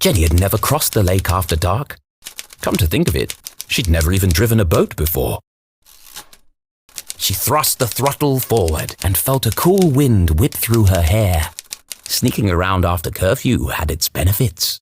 Jenny had never crossed the lake after dark. Come to think of it, she'd never even driven a boat before. She thrust the throttle forward and felt a cool wind whip through her hair. Sneaking around after curfew had its benefits.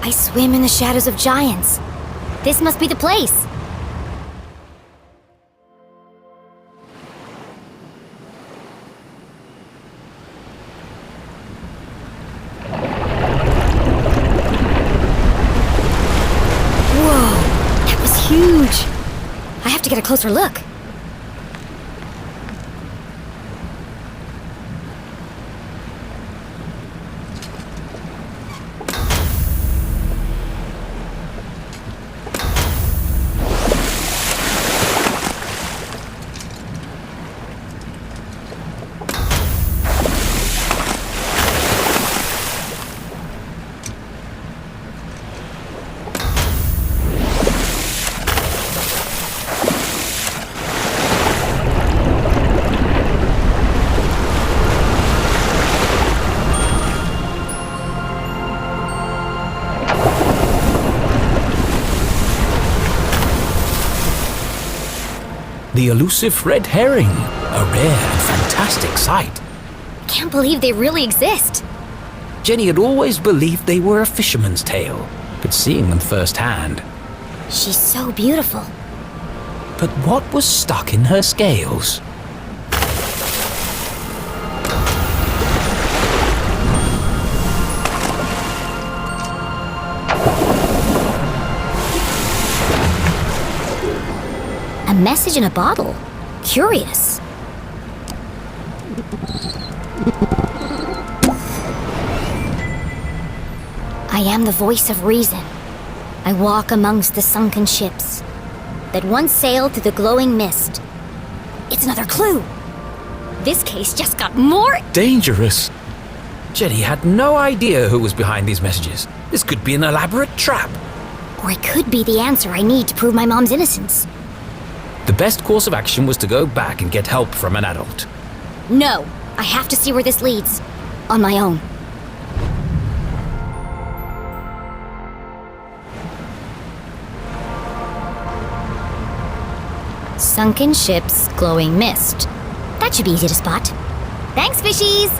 I swim in the shadows of giants. This must be the place. Whoa, that was huge. I have to get a closer look. The elusive red herring, a rare and fantastic sight. can't believe they really exist. Jenny had always believed they were a fisherman's tale, but seeing them firsthand. She's so beautiful. But what was stuck in her scales? A message in a bottle. Curious. I am the voice of reason. I walk amongst the sunken ships that once sailed through the glowing mist. It's another clue. This case just got more Dangerous. Jenny had no idea who was behind these messages. This could be an elaborate trap. Or it could be the answer I need to prove my mom's innocence. The best course of action was to go back and get help from an adult. No, I have to see where this leads. On my own. Sunken ships, glowing mist. That should be easy to spot. Thanks, fishies!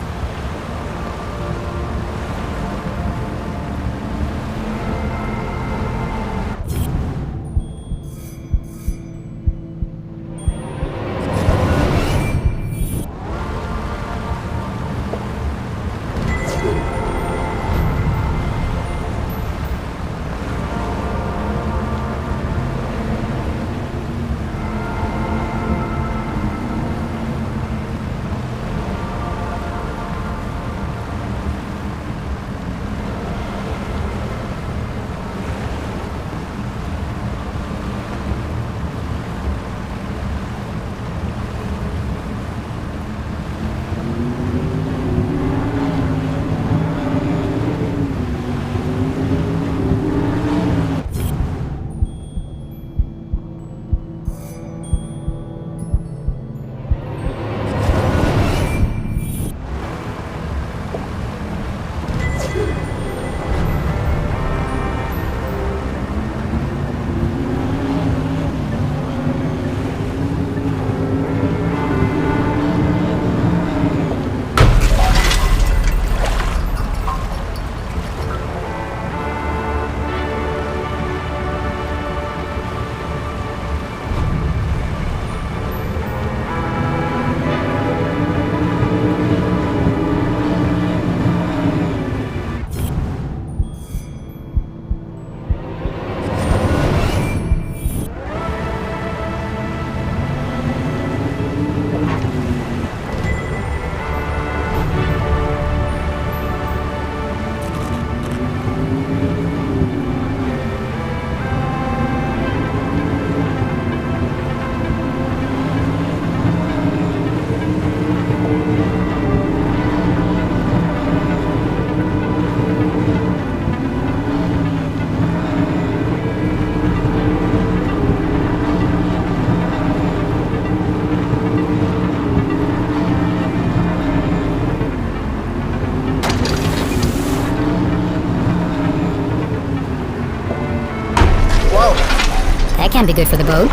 That can't be good for the boat.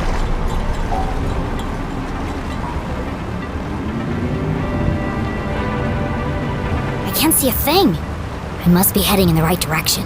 I can't see a thing. I must be heading in the right direction.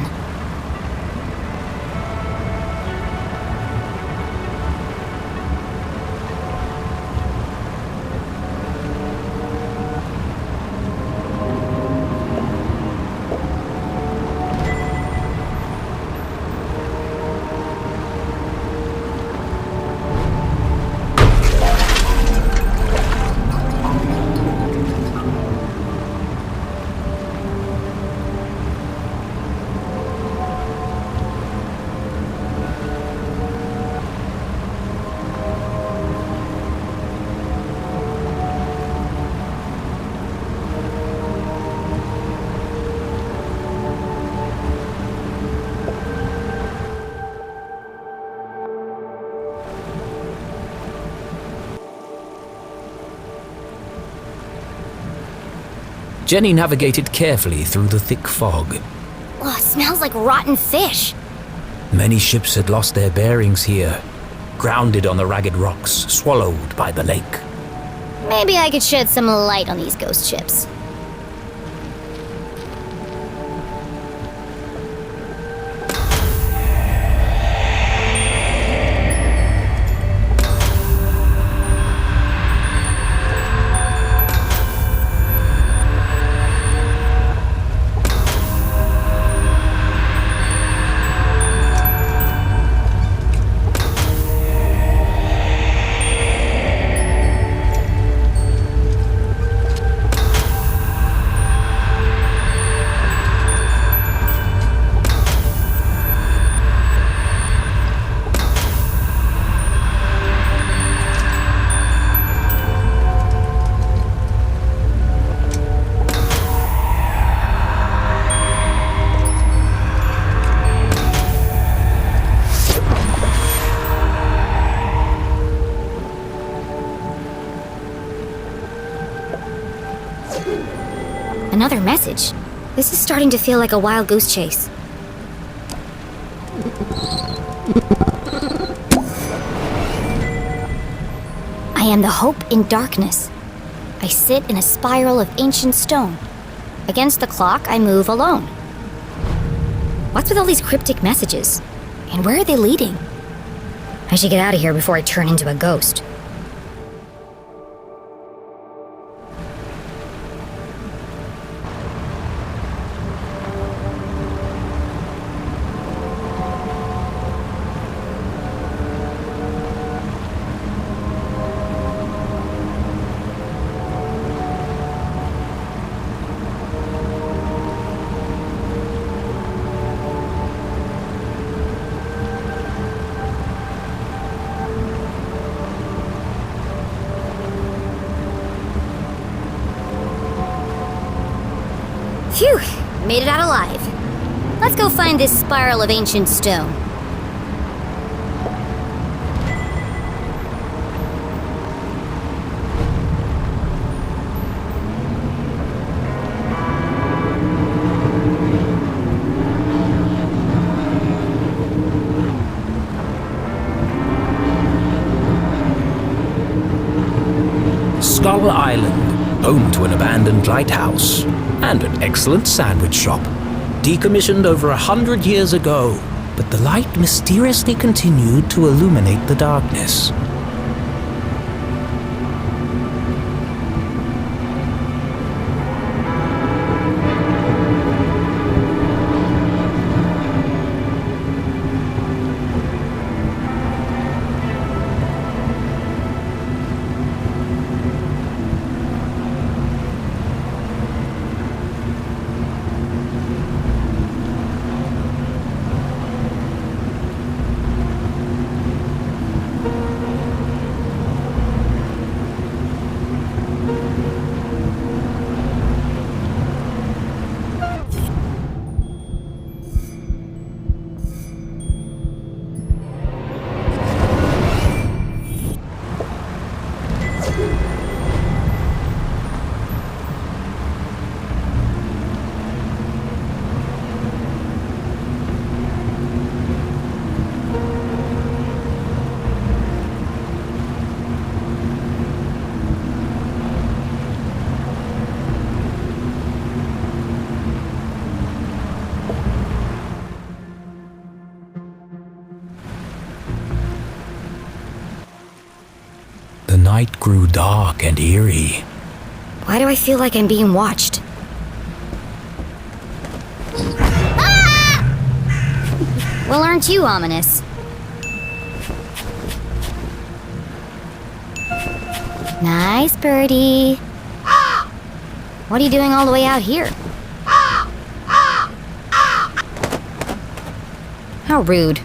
Jenny navigated carefully through the thick fog. Oh, it smells like rotten fish. Many ships had lost their bearings here, grounded on the ragged rocks, swallowed by the lake. Maybe I could shed some light on these ghost ships. Another message? This is starting to feel like a wild goose chase. I am the hope in darkness. I sit in a spiral of ancient stone. Against the clock, I move alone. What's with all these cryptic messages? And where are they leading? I should get out of here before I turn into a ghost. Phew, made it out alive. Let's go find this spiral of ancient stone. Skull Island, home to an abandoned lighthouse and an excellent sandwich shop. Decommissioned over 100 years ago, but the light mysteriously continued to illuminate the darkness. The night grew dark and eerie. Why do I feel like I'm being watched? Ah! Well, aren't you ominous? Nice birdie. What are you doing all the way out here? How rude.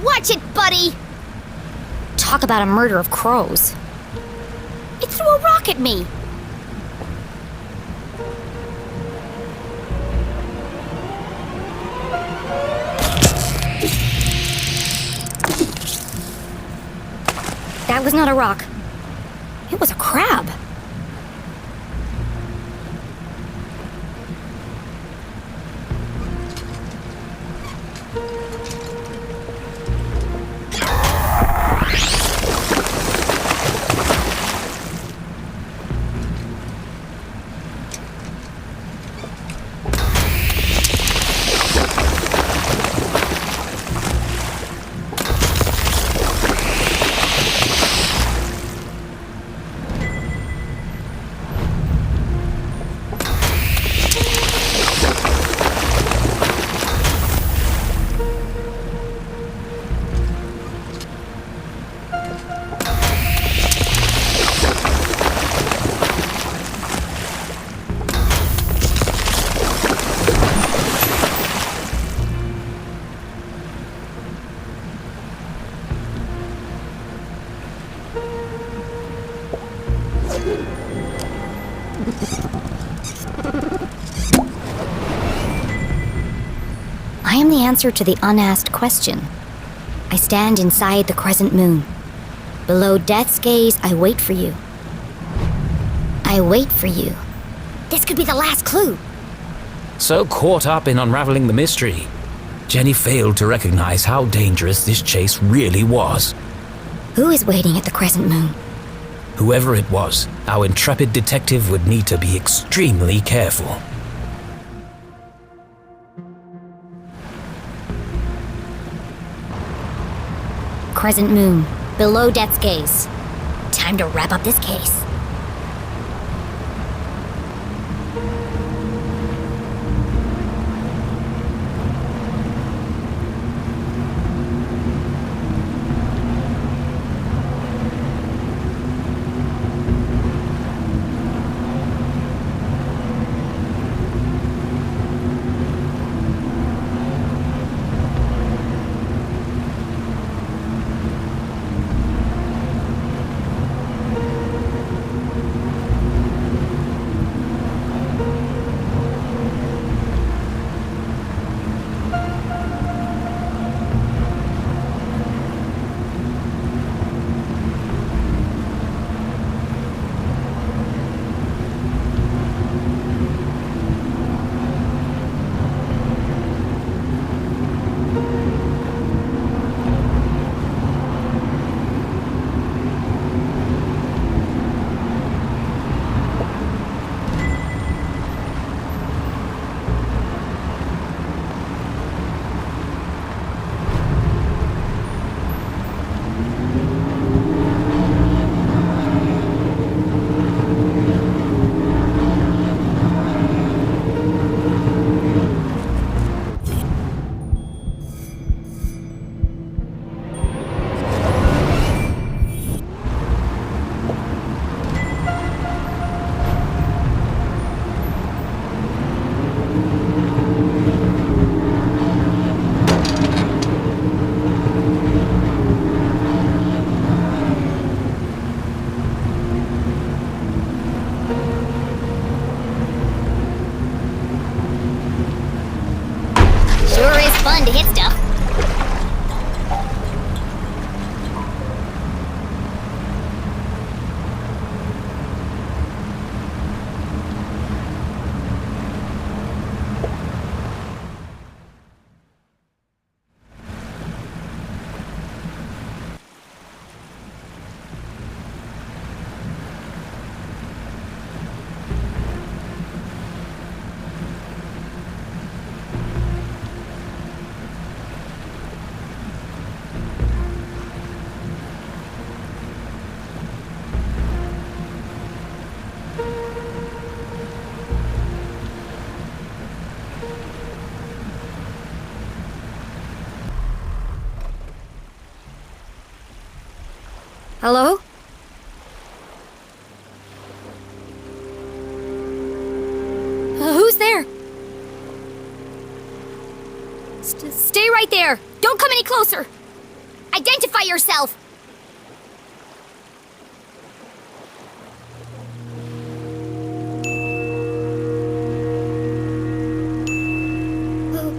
Watch it, buddy! Talk about a murder of crows. It threw a rock at me! That was not a rock. It was a crab. I am the answer to the unasked question. I stand inside the crescent moon. Below death's gaze, I wait for you. I wait for you. This could be the last clue. So caught up in unraveling the mystery, Jenny failed to recognize how dangerous this chase really was. Who is waiting at the crescent moon? Whoever it was, our intrepid detective would need to be extremely careful. Crescent moon, below death's gaze. Time to wrap up this case. Sure is fun to hit stuff. Hello? Who's there? Stay right there! Don't come any closer! Identify yourself!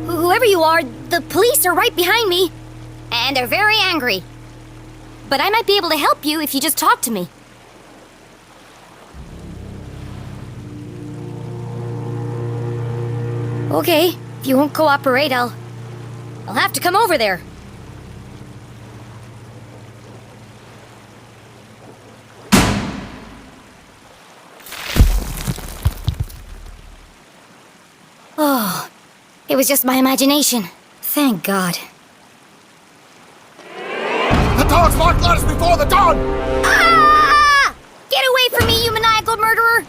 Whoever you are, the police are right behind me. And they're very angry. But I might be able to help you if you just talk to me. Okay, if you won't cooperate, I'll have to come over there. Oh, it was just my imagination. Thank God. The dogs bark loudest before the dawn! Ah! Get away from me, you maniacal murderer!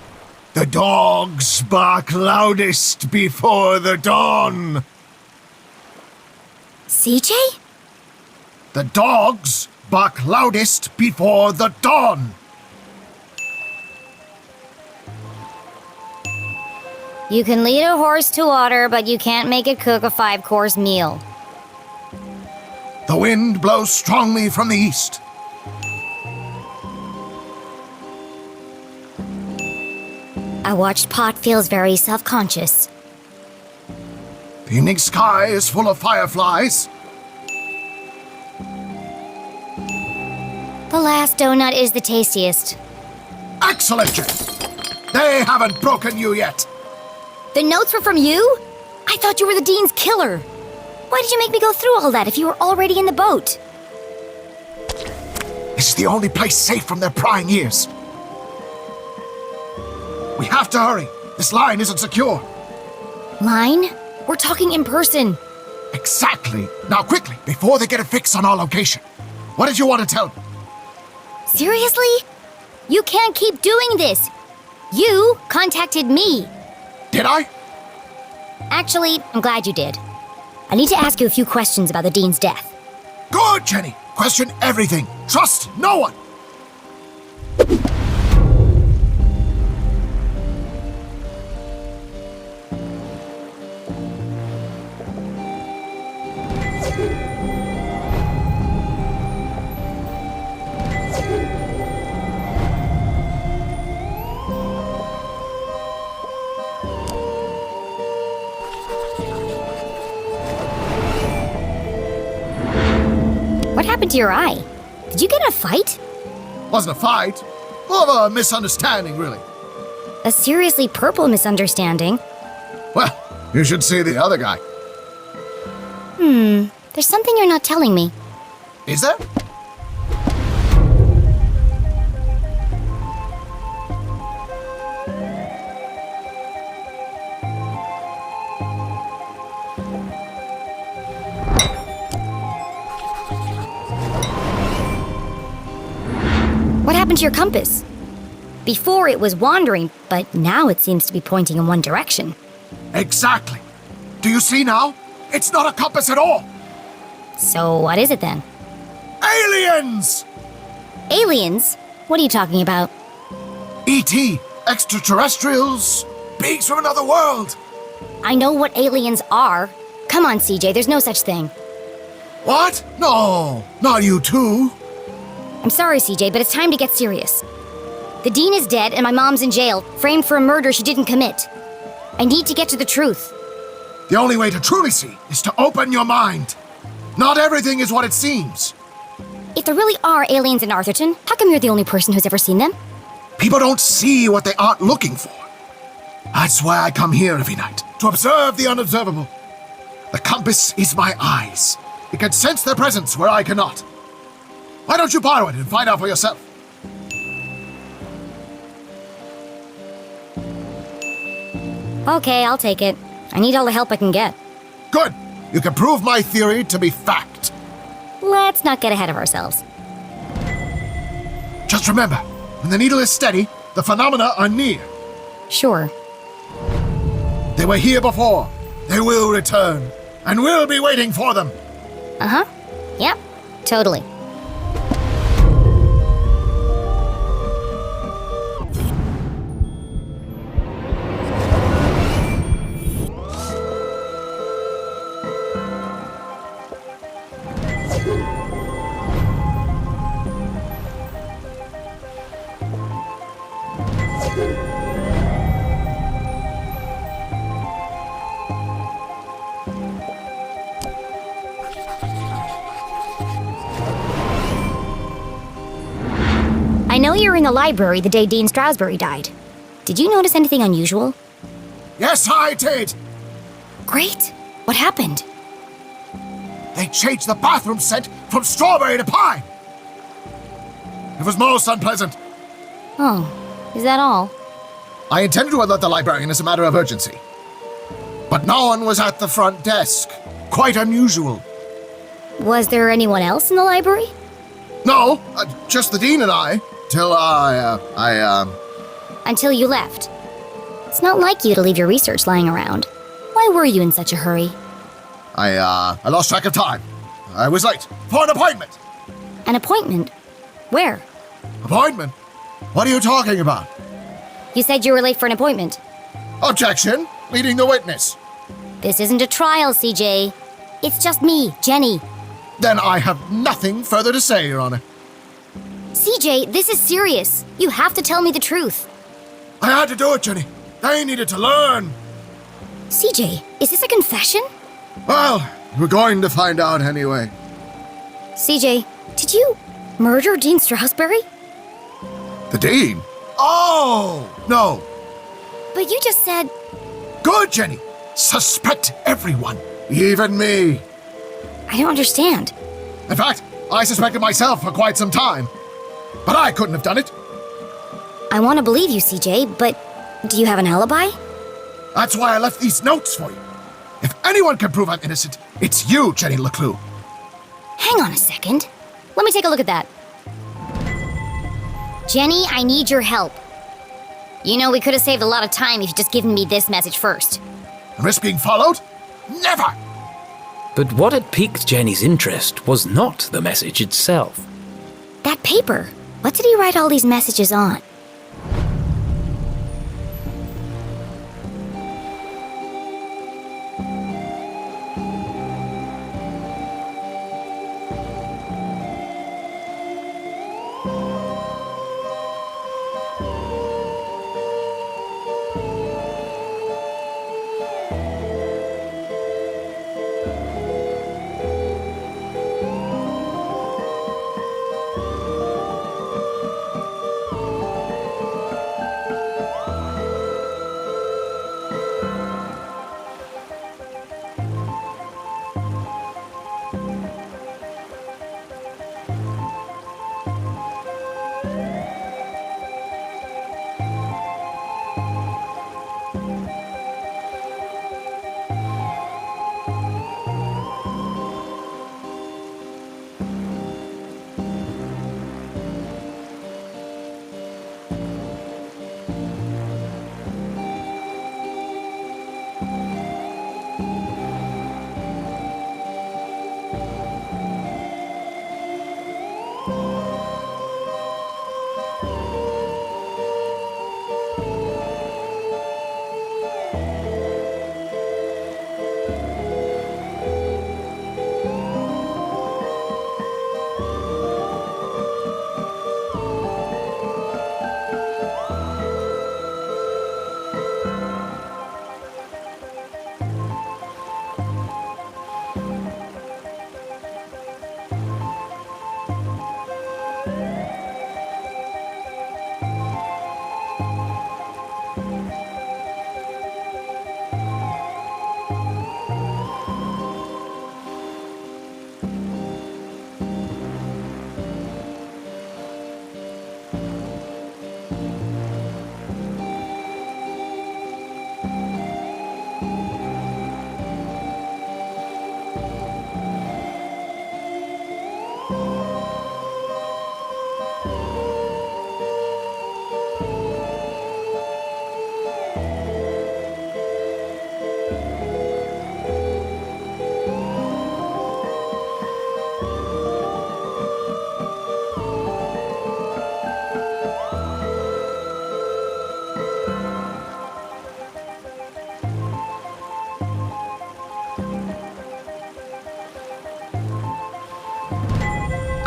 The dogs bark loudest before the dawn! CJ? The dogs bark loudest before the dawn! You can lead a horse to water, but you can't make it cook a 5-course meal. The wind blows strongly from the east. I watched Pot feels very self-conscious. The evening sky is full of fireflies. The last donut is the tastiest. Excellent, Jenny. They haven't broken you yet. The notes were from you? I thought you were the Dean's killer. Why did you make me go through all that if you were already in the boat? This is the only place safe from their prying ears. We have to hurry. This line isn't secure. Line? We're talking in person. Exactly. Now quickly, before they get a fix on our location. What did you want to tell me? Seriously? You can't keep doing this. You contacted me. Did I? Actually, I'm glad you did. I need to ask you a few questions about the Dean's death. Good, Jenny. Question everything. Trust no one. What happened to your eye? Did you get in a fight? Wasn't a fight. More of a misunderstanding, really. A seriously purple misunderstanding? Well, you should see the other guy. There's something you're not telling me. Is there? What happened to your compass? Before it was wandering, but now it seems to be pointing in one direction. Exactly. Do you see now? It's not a compass at all. So what is it then? Aliens! Aliens? What are you talking about? E.T. Extraterrestrials. Beings from another world. I know what aliens are. Come on, CJ, there's no such thing. What? No, not you too. I'm sorry, CJ, but it's time to get serious. The Dean is dead and my mom's in jail, framed for a murder she didn't commit. I need to get to the truth. The only way to truly see is to open your mind. Not everything is what it seems. If there really are aliens in Arthurton, how come you're the only person who's ever seen them? People don't see what they aren't looking for. That's why I come here every night, to observe the unobservable. The compass is my eyes. It can sense their presence where I cannot. Why don't you borrow it and find out for yourself? Okay, I'll take it. I need all the help I can get. Good. You can prove my theory to be fact. Let's not get ahead of ourselves. Just remember, when the needle is steady, the phenomena are near. Sure. They were here before. They will return. And we'll be waiting for them. Uh-huh. Yep, totally. I know you were in the library the day Dean Strasberry died. Did you notice anything unusual? Yes, I did. Great. What happened? They changed the bathroom scent from strawberry to pine. It was most unpleasant. Oh, is that all? I intended to alert the librarian as a matter of urgency. But no one was at the front desk. Quite unusual. Was there anyone else in the library? No, just the dean and I. Till Until you left. It's not like you to leave your research lying around. Why were you in such a hurry? I lost track of time. I was late for an appointment. An appointment? Where? Appointment? What are you talking about? You said you were late for an appointment. Objection. Leading the witness. This isn't a trial, CJ. It's just me, Jenny. Then I have nothing further to say, Your Honor. CJ, this is serious. You have to tell me the truth. I had to do it, Jenny. They needed to learn. CJ, is this a confession? Well, we're going to find out anyway. CJ, did you murder Dean Strasberry? The Dean? Oh, no. But you just said... Good, Jenny. Suspect everyone, even me. I don't understand. In fact, I suspected myself for quite some time. But I couldn't have done it. I want to believe you, CJ, but do you have an alibi? That's why I left these notes for you. If anyone can prove I'm innocent, it's you, Jenny LeClue. Hang on a second. Let me take a look at that. Jenny, I need your help. You know, we could have saved a lot of time if you'd just given me this message first. Risk being followed? Never! But what had piqued Jenny's interest was not the message itself. That paper. What did he write all these messages on?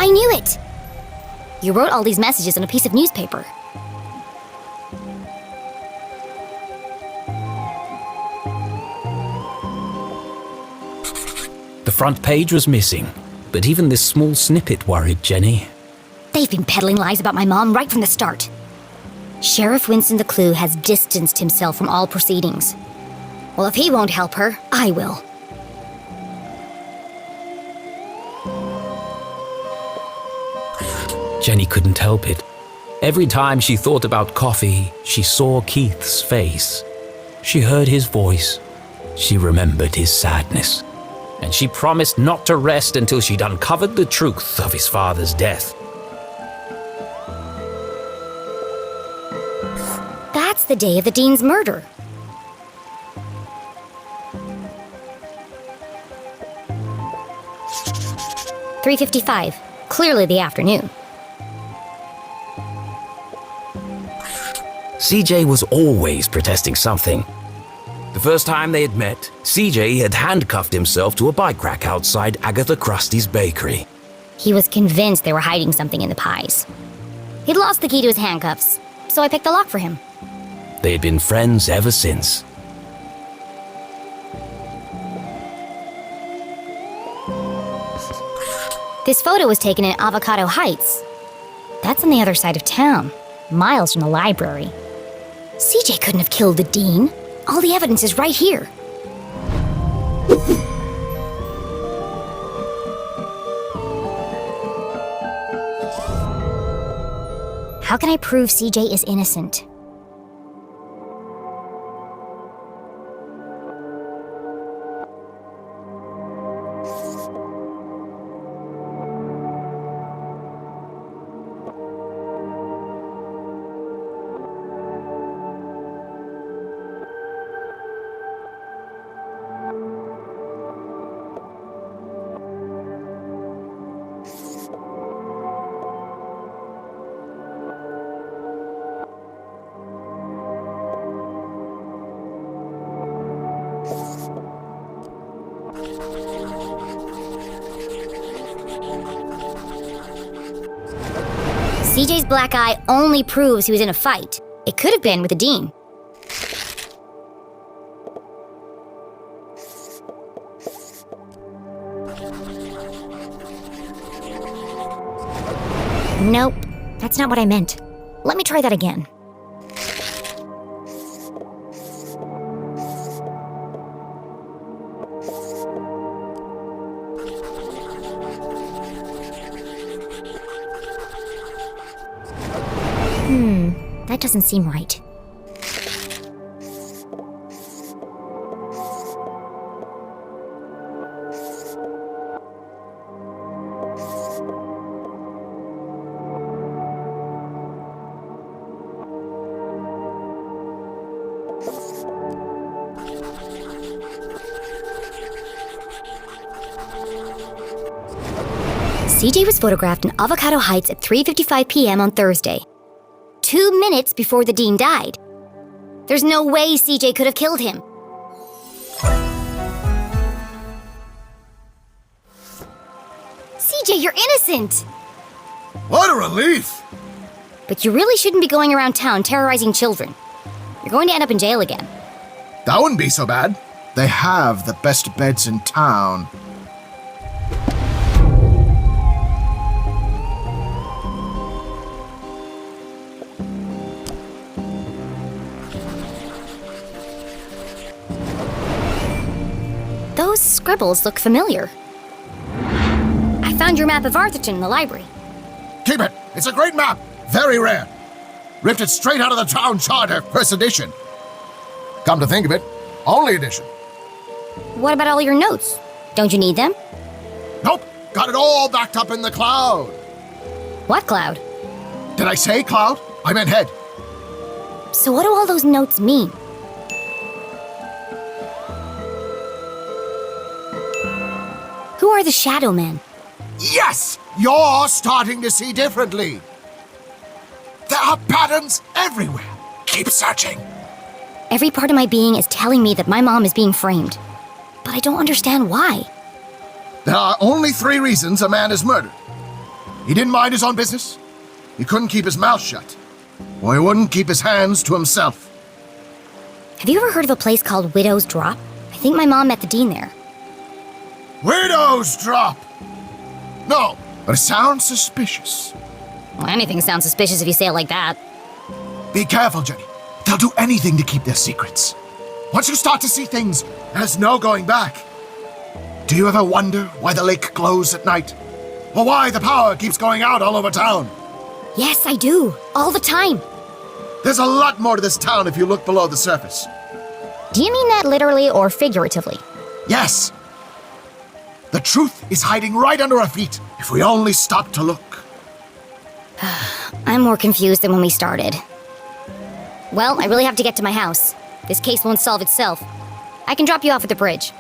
I knew it! You wrote all these messages on a piece of newspaper. The front page was missing, but even this small snippet worried Jenny. They've been peddling lies about my mom right from the start. Sheriff Winston LeClue has distanced himself from all proceedings. Well, if he won't help her, I will. Jenny couldn't help it. Every time she thought about coffee, she saw Keith's face. She heard his voice. She remembered his sadness. And she promised not to rest until she'd uncovered the truth of his father's death. That's the day of the Dean's murder. "3:55, clearly the afternoon. CJ was always protesting something. The first time they had met, CJ had handcuffed himself to a bike rack outside Agatha Krusty's bakery. He was convinced they were hiding something in the pies. He'd lost the key to his handcuffs, so I picked the lock for him. They had been friends ever since. This photo was taken in Avocado Heights. That's on the other side of town, miles from the library. CJ couldn't have killed the dean. All the evidence is right here. How can I prove CJ is innocent? CJ's black eye only proves he was in a fight. It could have been with the dean. Nope, that's not what I meant. Let me try that again. That doesn't seem right. CJ was photographed in Avocado Heights at 3:55 p.m. on Thursday, 2 minutes before the dean died. There's no way CJ could have killed him. CJ, you're innocent! What a relief! But you really shouldn't be going around town terrorizing children. You're going to end up in jail again. That wouldn't be so bad. They have the best beds in town. Those scribbles look familiar. I found your map of Arthurton in the library. Keep it. It's a great map. Very rare. Ripped it straight out of the town charter, first edition. Come to think of it, only edition. What about all your notes? Don't you need them? Nope. Got it all backed up in the cloud. What cloud? Did I say cloud? I meant head. So what do all those notes mean? Who are the Shadow Men? Yes! You're starting to see differently. There are patterns everywhere. Keep searching. Every part of my being is telling me that my mom is being framed. But I don't understand why. There are only 3 reasons a man is murdered. He didn't mind his own business. He couldn't keep his mouth shut. Or he wouldn't keep his hands to himself. Have you ever heard of a place called Widow's Drop? I think my mom met the dean there. Widow's Drop! No, but it sounds suspicious. Well, anything sounds suspicious if you say it like that. Be careful, Jenny. They'll do anything to keep their secrets. Once you start to see things, there's no going back. Do you ever wonder why the lake glows at night? Or why the power keeps going out all over town? Yes, I do. All the time. There's a lot more to this town if you look below the surface. Do you mean that literally or figuratively? Yes. The truth is hiding right under our feet if we only stop to look. I'm more confused than when we started. Well, I really have to get to my house. This case won't solve itself. I can drop you off at the bridge.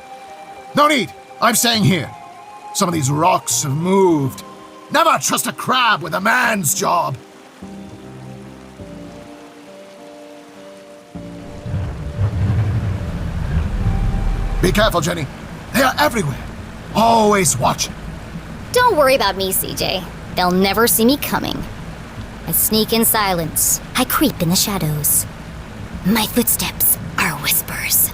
No need. I'm staying here. Some of these rocks have moved. Never trust a crab with a man's job. Be careful, Jenny. They are everywhere. Always watching. Don't worry about me, CJ. They'll never see me coming. I sneak in silence. I creep in the shadows. My footsteps are whispers.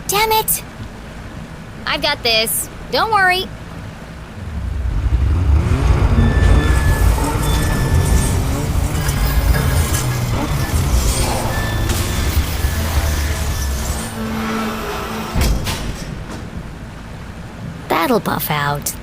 Damn it! I've got this. Don't worry. That'll buff out.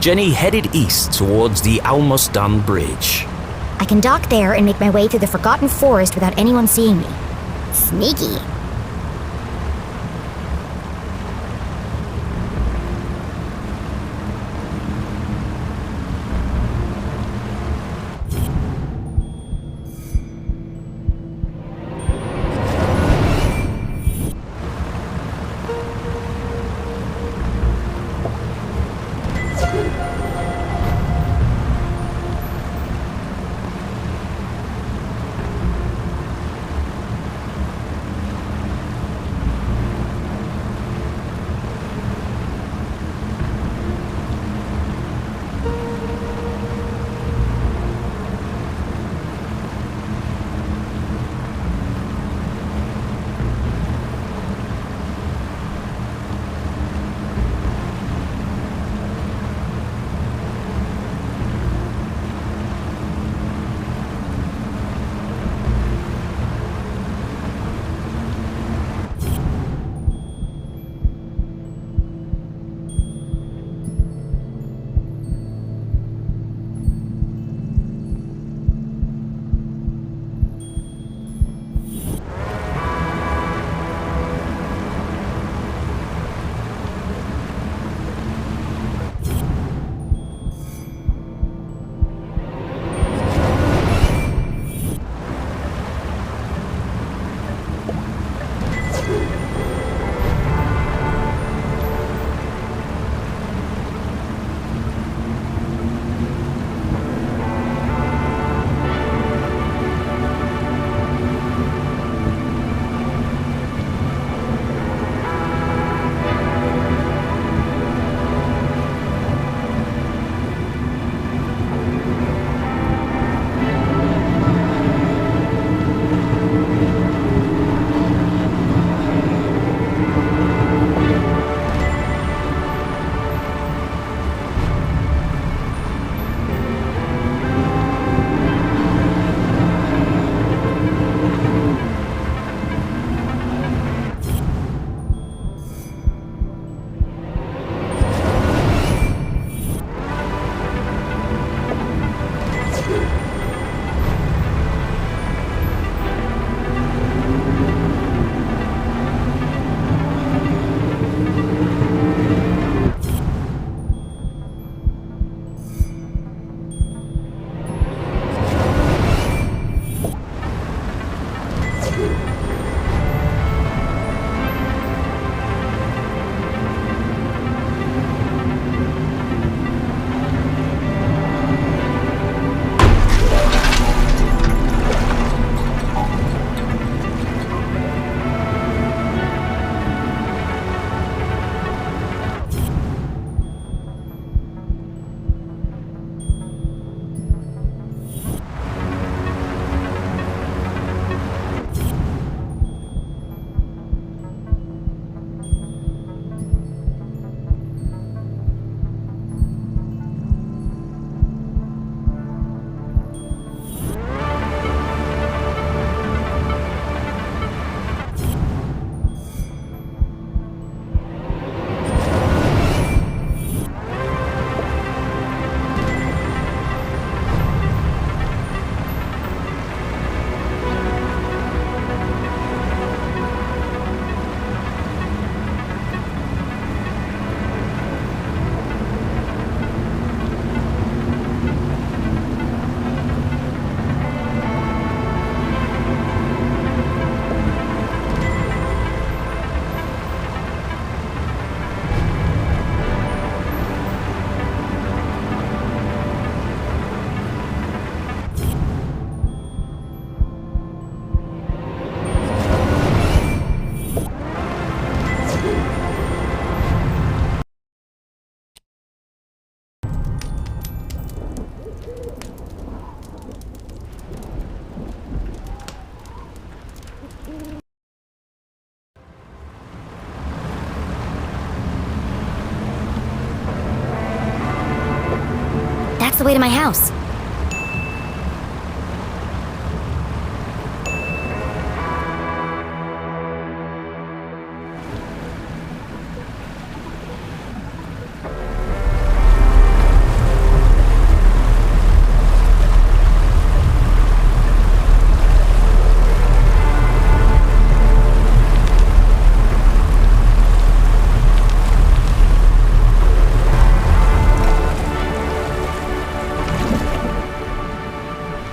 Jenny headed east towards the almost done bridge. I can dock there and make my way through the Forgotten Forest without anyone seeing me. Sneaky. the way to my house.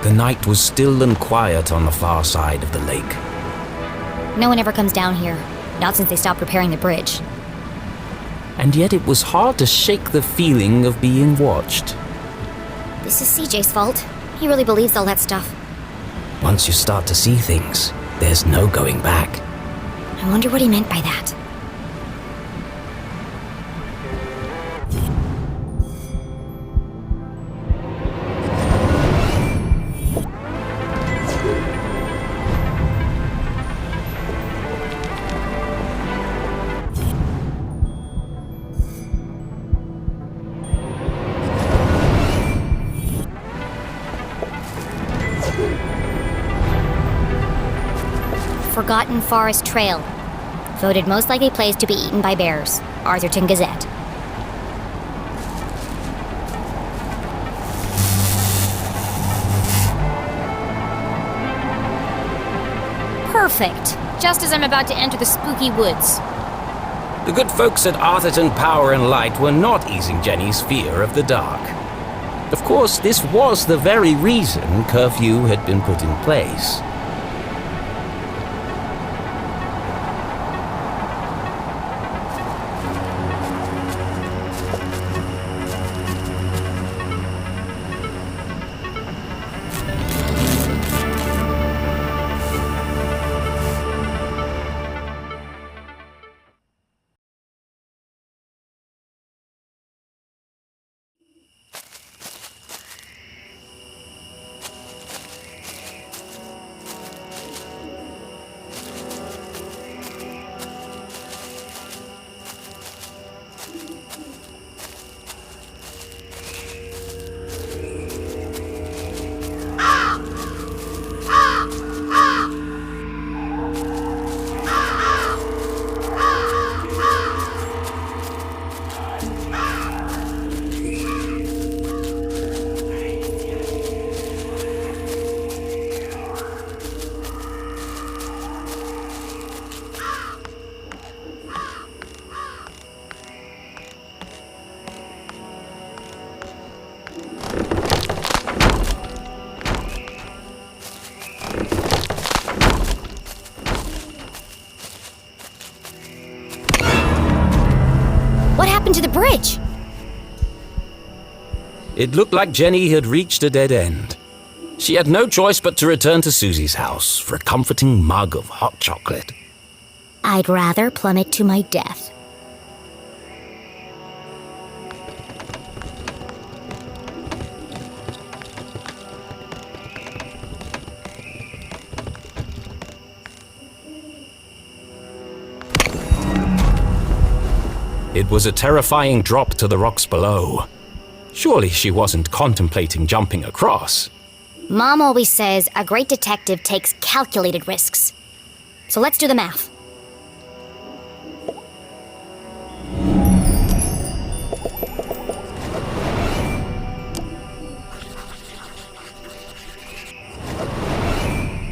The night was still and quiet on the far side of the lake. No one ever comes down here, not since they stopped repairing the bridge. And yet it was hard to shake the feeling of being watched. This is CJ's fault. He really believes all that stuff. Once you start to see things, there's no going back. I wonder what he meant by that. Forgotten Forest Trail. Voted most likely place to be eaten by bears. Arthurton Gazette. Perfect. Just as I'm about to enter the spooky woods. The good folks at Arthurton Power and Light were not easing Jenny's fear of the dark. Of course, this was the very reason curfew had been put in place. To the bridge. It looked like Jenny had reached a dead end. She had no choice but to return to Susie's house for a comforting mug of hot chocolate. I'd rather plummet to my death. It was a terrifying drop to the rocks below. Surely she wasn't contemplating jumping across. Mom always says a great detective takes calculated risks. So let's do the math.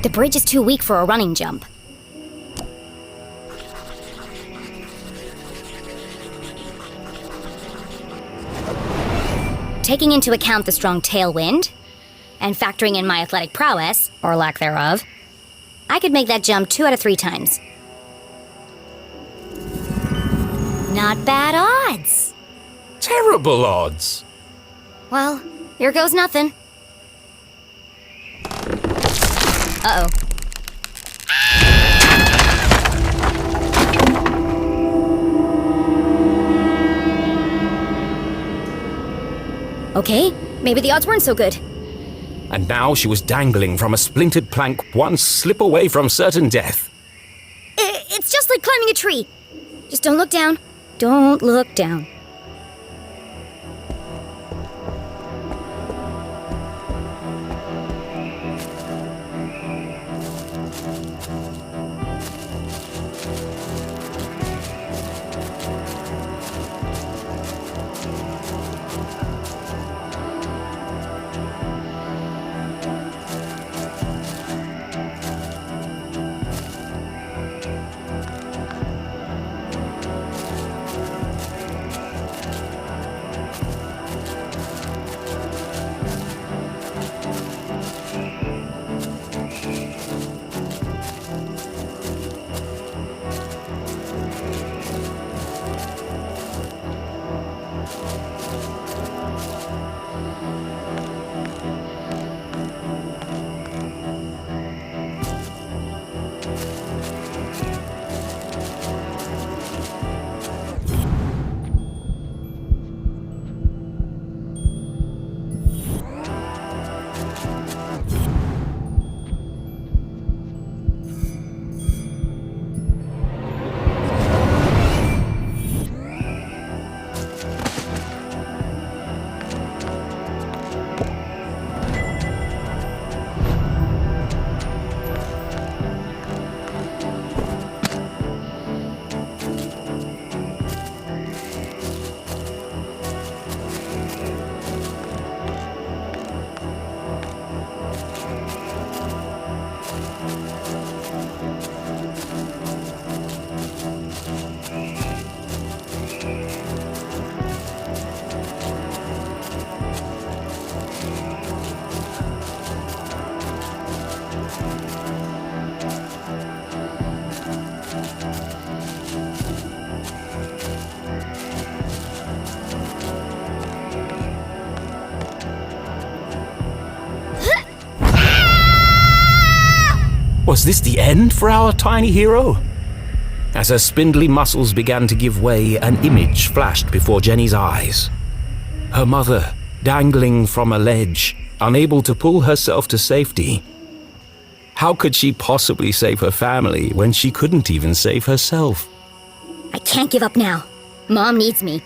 The bridge is too weak for a running jump. Taking into account the strong tailwind, and factoring in my athletic prowess, or lack thereof, I could make that jump 2 out of 3 times. Not bad odds. Terrible odds. Well, here goes nothing. Uh-oh. Okay, maybe the odds weren't so good. And now she was dangling from a splintered plank, one slip away from certain death. It's just like climbing a tree. Just don't look down. Don't look down. Was this the end for our tiny hero? As her spindly muscles began to give way, an image flashed before Jenny's eyes. Her mother, dangling from a ledge, unable to pull herself to safety. How could she possibly save her family when she couldn't even save herself? I can't give up now. Mom needs me.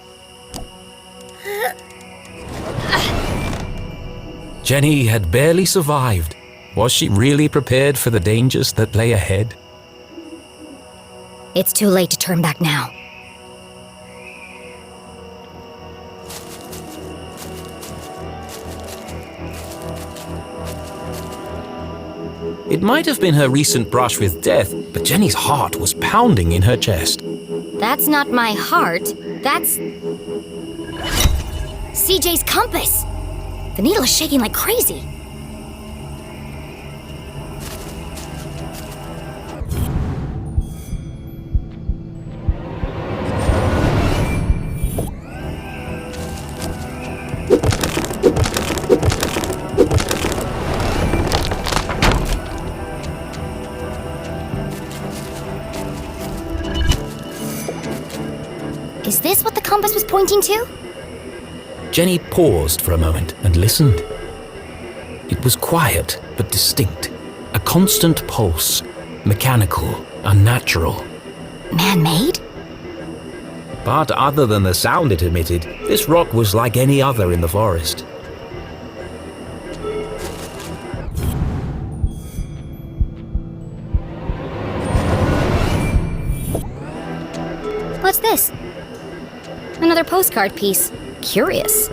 Jenny had barely survived. Was she really prepared for the dangers that lay ahead? It's too late to turn back now. It might have been her recent brush with death, but Jenny's heart was pounding in her chest. That's not my heart. That's... CJ's compass! The needle is shaking like crazy. Is this what the compass was pointing to? Jenny paused for a moment and listened. It was quiet but distinct, a constant pulse, mechanical, unnatural. Man-made? But other than the sound it emitted, this rock was like any other in the forest. What's this? Another postcard piece. Curious.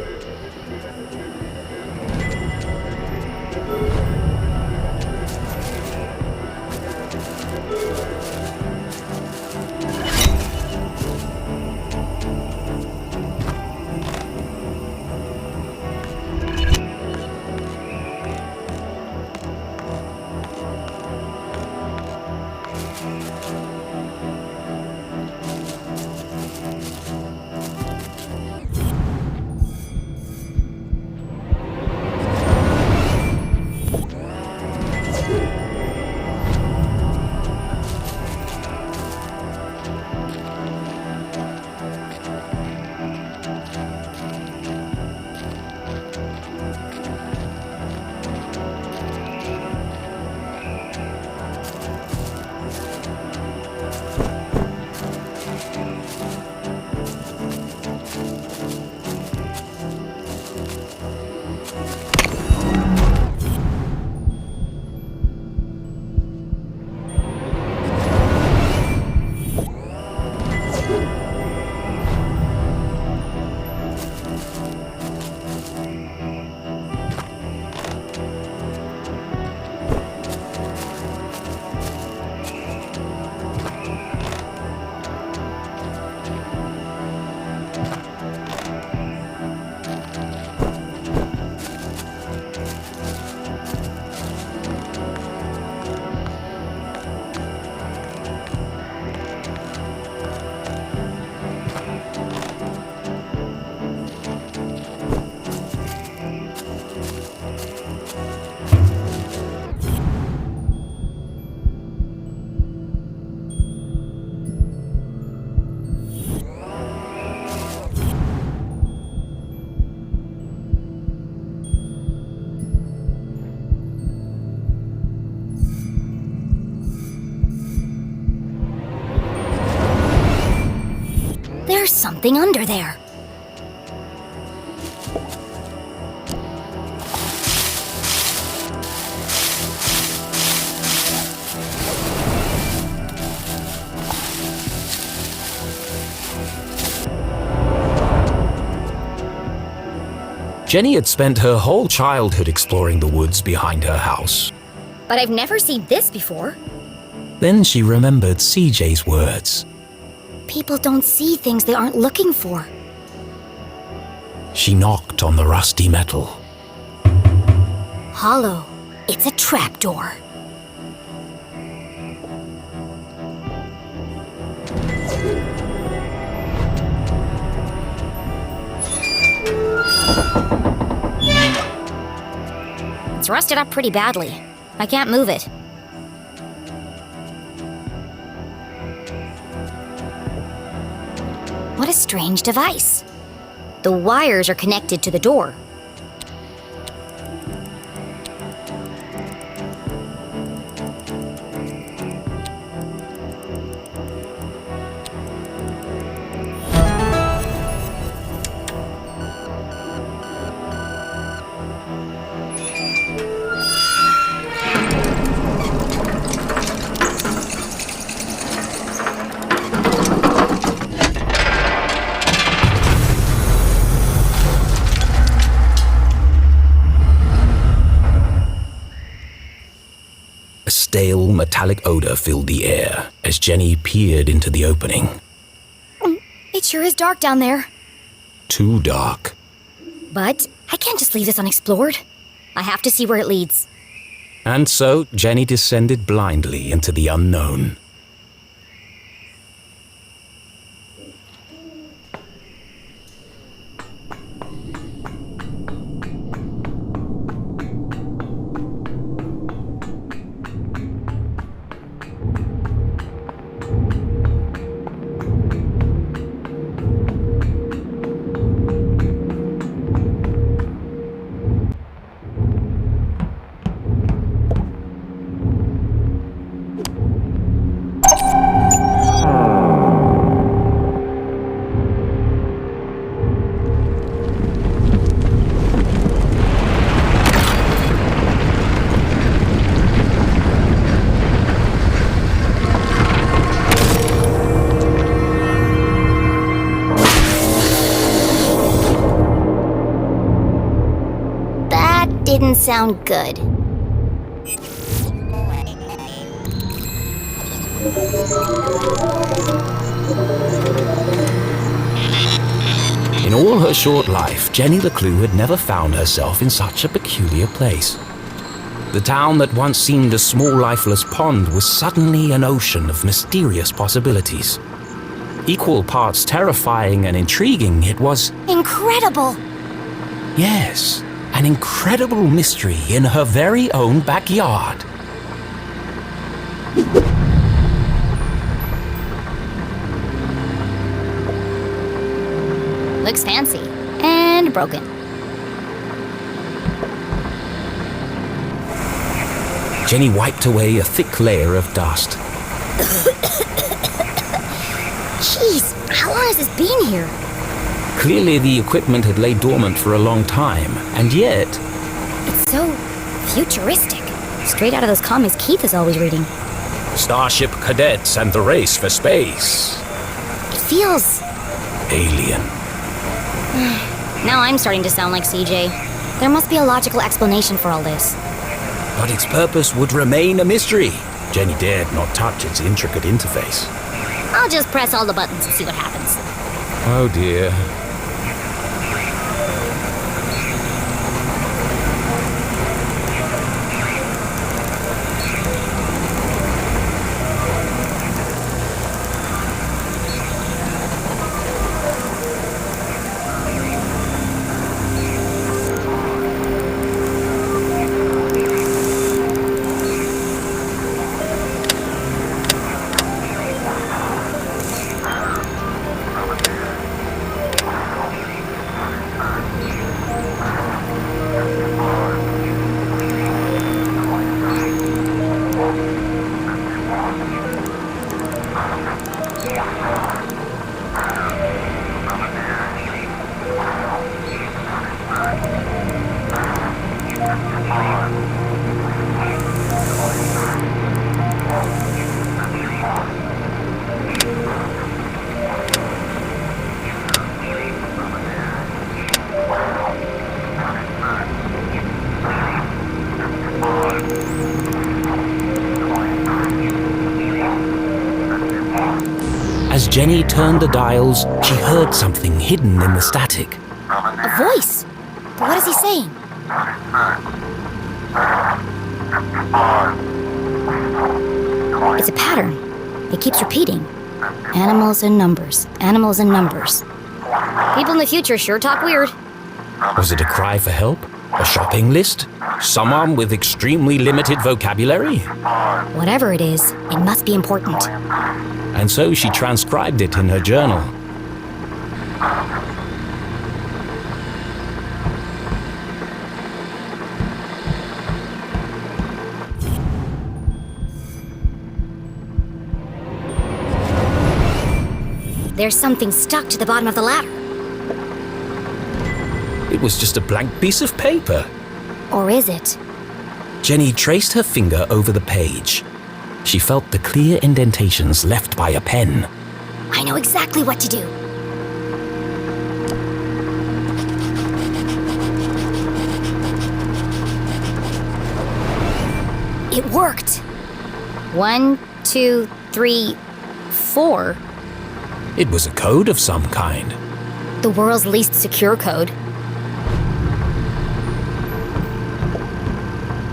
There's something under there. Jenny had spent her whole childhood exploring the woods behind her house. But I've never seen this before. Then she remembered CJ's words. People don't see things they aren't looking for. She knocked on the rusty metal. Hollow. It's a trapdoor. It's rusted up pretty badly. I can't move it. What a strange device. The wires are connected to the door. A stale, metallic odor filled the air as Jenny peered into the opening. It sure is dark down there. Too dark. But I can't just leave this unexplored. I have to see where it leads. And so Jenny descended blindly into the unknown. Didn't sound good. In all her short life, Jenny LeClue had never found herself in such a peculiar place. The town that once seemed a small, lifeless pond was suddenly an ocean of mysterious possibilities. Equal parts terrifying and intriguing, it was... Incredible! Yes, an incredible mystery in her very own backyard. Looks fancy. And broken. Jenny wiped away a thick layer of dust. Jeez, how long has this been here? Clearly the equipment had laid dormant for a long time, and yet... It's so futuristic. Straight out of those comics Keith is always reading. Starship cadets and the race for space. It feels... Alien. Now I'm starting to sound like CJ. There must be a logical explanation for all this. But its purpose would remain a mystery. Jenny dared not touch its intricate interface. I'll just press all the buttons and see what happens. Oh dear. As Jenny turned the dials, she heard something hidden in the static. A voice? But what is he saying? It's a pattern. It keeps repeating. Animals and numbers. Animals and numbers. People in the future sure talk weird. Was it a cry for help? A shopping list? Someone with extremely limited vocabulary? Whatever it is, it must be important. And so she transcribed it in her journal. There's something stuck to the bottom of the ladder. It was just a blank piece of paper. Or is it? Jenny traced her finger over the page. She felt the clear indentations left by a pen. I know exactly what to do. It worked. 1, 2, 3, 4. It was a code of some kind. The world's least secure code.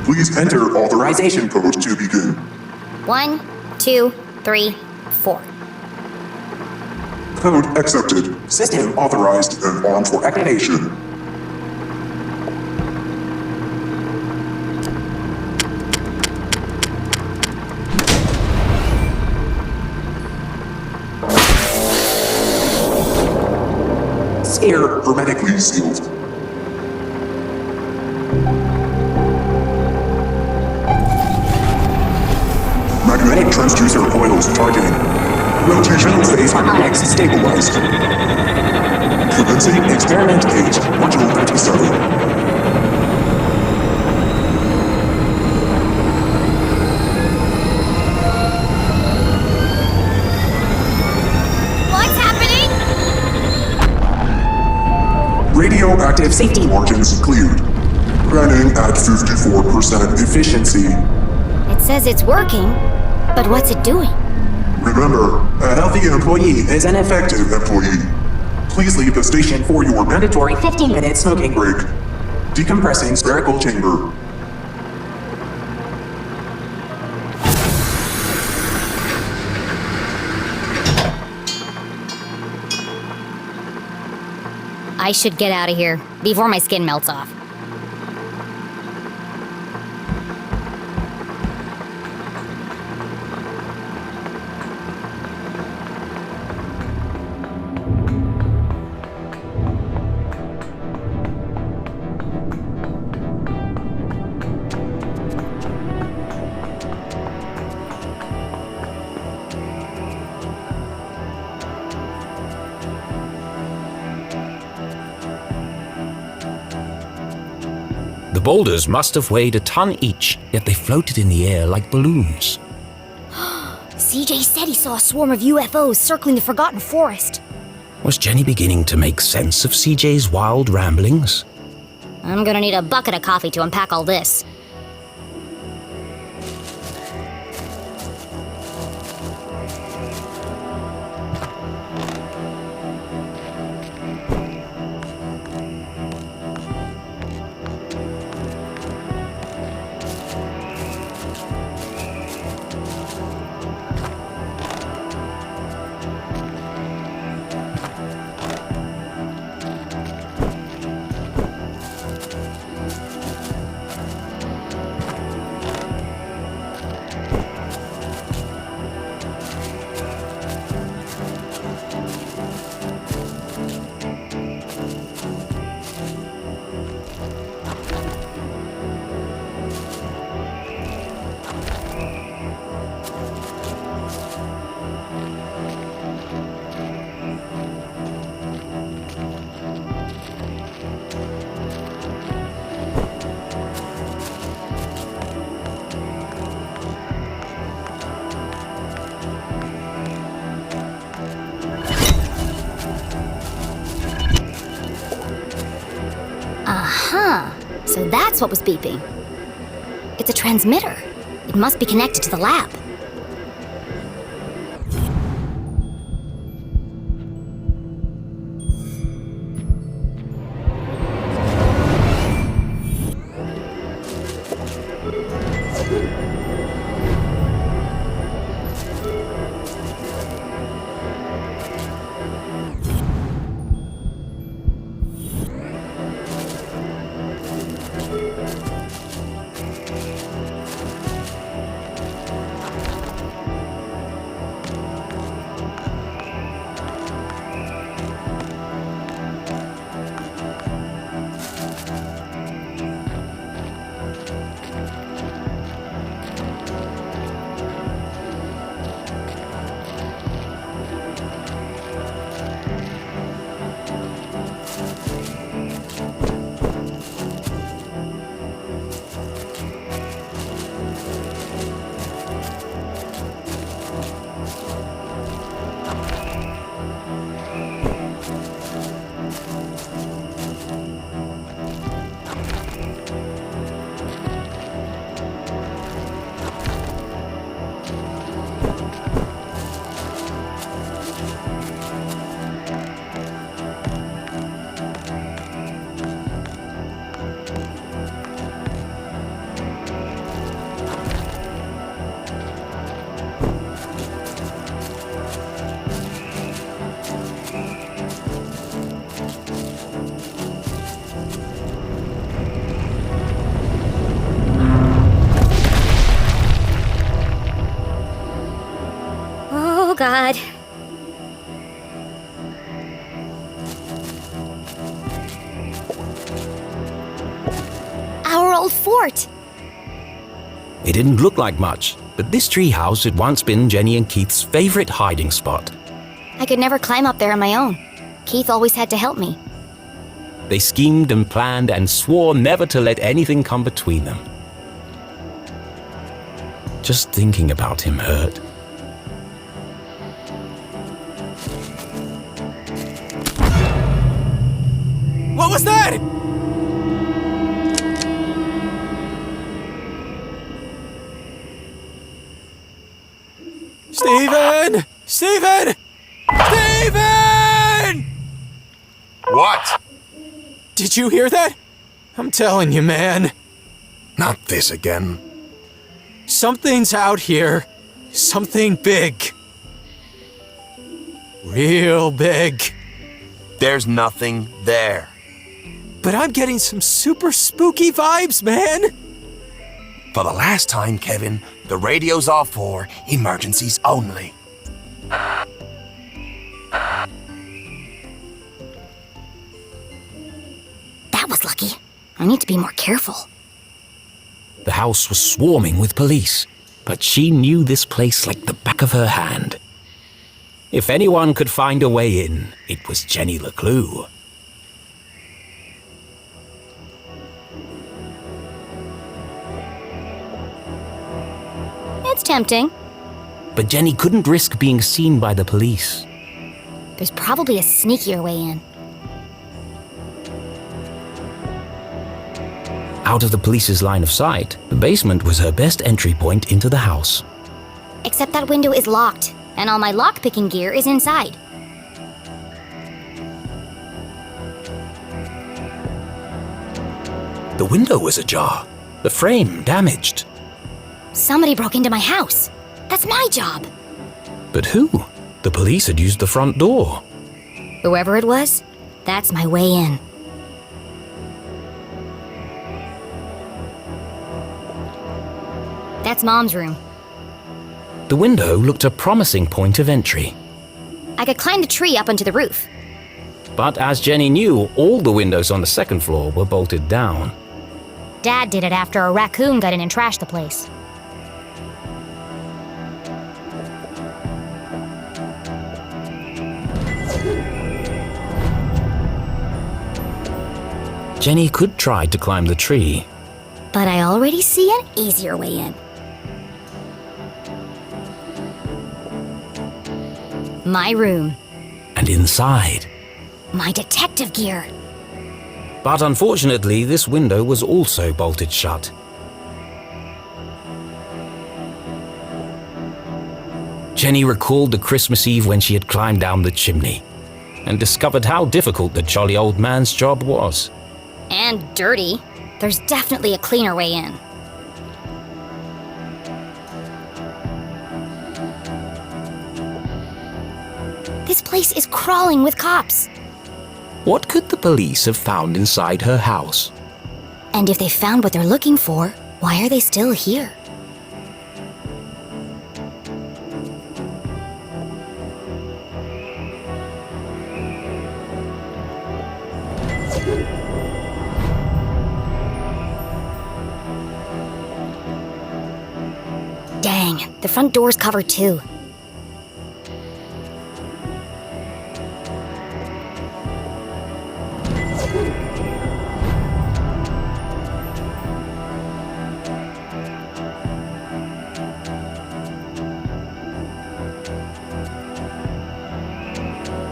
Please enter authorization code to begin. 1, 2, 3, 4. Code accepted. System authorized and armed for activation. Sphere hermetically sealed. Magnetic transducer coils targeting. Rotational phase harmonics stabilized. Commencing experiment gauge, module 37. What's happening? Radioactive safety margins cleared. Running at 54% efficiency. It says it's working, but what's it doing? Remember, a healthy employee is an effective employee. Please leave the station for your mandatory 15-minute smoking break. Decompressing spherical chamber. I should get out of here before my skin melts off. The boulders must have weighed a ton each, yet they floated in the air like balloons. CJ said he saw a swarm of UFOs circling the Forgotten Forest. Was Jenny beginning to make sense of CJ's wild ramblings? I'm gonna need a bucket of coffee to unpack all this. So that's what was beeping. It's a transmitter. It must be connected to the lab. Oh, God. Our old fort! It didn't look like much, but this treehouse had once been Jenny and Keith's favorite hiding spot. I could never climb up there on my own. Keith always had to help me. They schemed and planned and swore never to let anything come between them. Just thinking about him hurt. What was that? Steven! Steven! Steven! What? Did you hear that? I'm telling you, man. Not this again. Something's out here. Something big. Real big. There's nothing there. But I'm getting some super spooky vibes, man. For the last time, Kevin, the radio's off for emergencies only. That was lucky. I need to be more careful. The house was swarming with police, but she knew this place like the back of her hand. If anyone could find a way in, it was Jenny LeClue. It's tempting. But Jenny couldn't risk being seen by the police. There's probably a sneakier way in. Out of the police's line of sight, the basement was her best entry point into the house. Except that window is locked, and all my lockpicking gear is inside. The window was ajar, the frame damaged. Somebody broke into my house. That's my job. But who? The police had used the front door. Whoever it was, that's my way in. That's Mom's room. The window looked a promising point of entry. I could climb the tree up onto the roof. But as Jenny knew, all the windows on the second floor were bolted down. Dad did it after a raccoon got in and trashed the place. Jenny could try to climb the tree. But I already see an easier way in. My room. And inside. My detective gear. But unfortunately, this window was also bolted shut. Jenny recalled the Christmas Eve when she had climbed down the chimney and discovered how difficult the jolly old man's job was. And dirty. There's definitely a cleaner way in. This place is crawling with cops. What could the police have found inside her house? And if they found what they're looking for, why are they still here? Dang, the front door's covered too.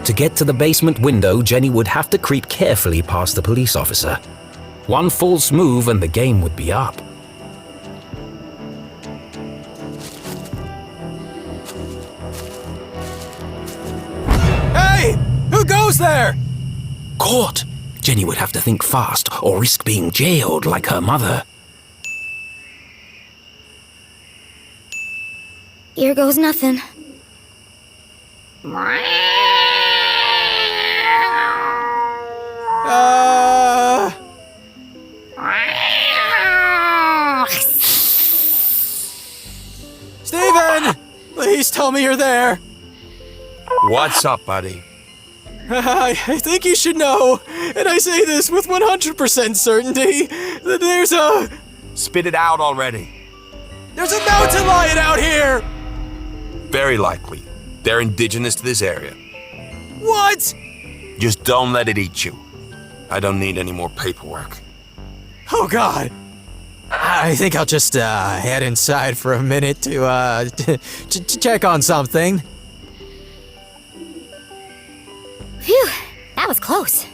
To get to the basement window, Jenny would have to creep carefully past the police officer. One false move and the game would be up. goes there? Caught! Jenny would have to think fast or risk being jailed like her mother. Here goes nothing. Steven! Please tell me you're there. What's up, buddy? I think you should know, and I say this with 100% certainty, that there's a Spit it out already. mountain lion out here! Very likely. They're indigenous to this area. What? Just don't let it eat you. I don't need any more paperwork. Oh God. I think I'll just head inside for a minute to check on something. Phew, that was close.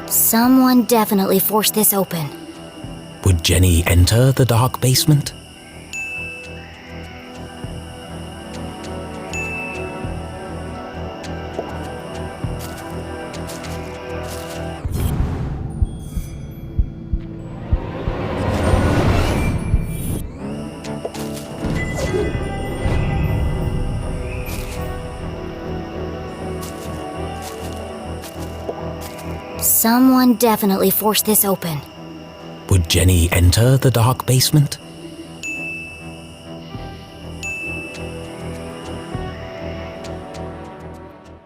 Someone definitely forced this open. Would Jenny enter the dark basement? Someone definitely forced this open. Would Jenny enter the dark basement?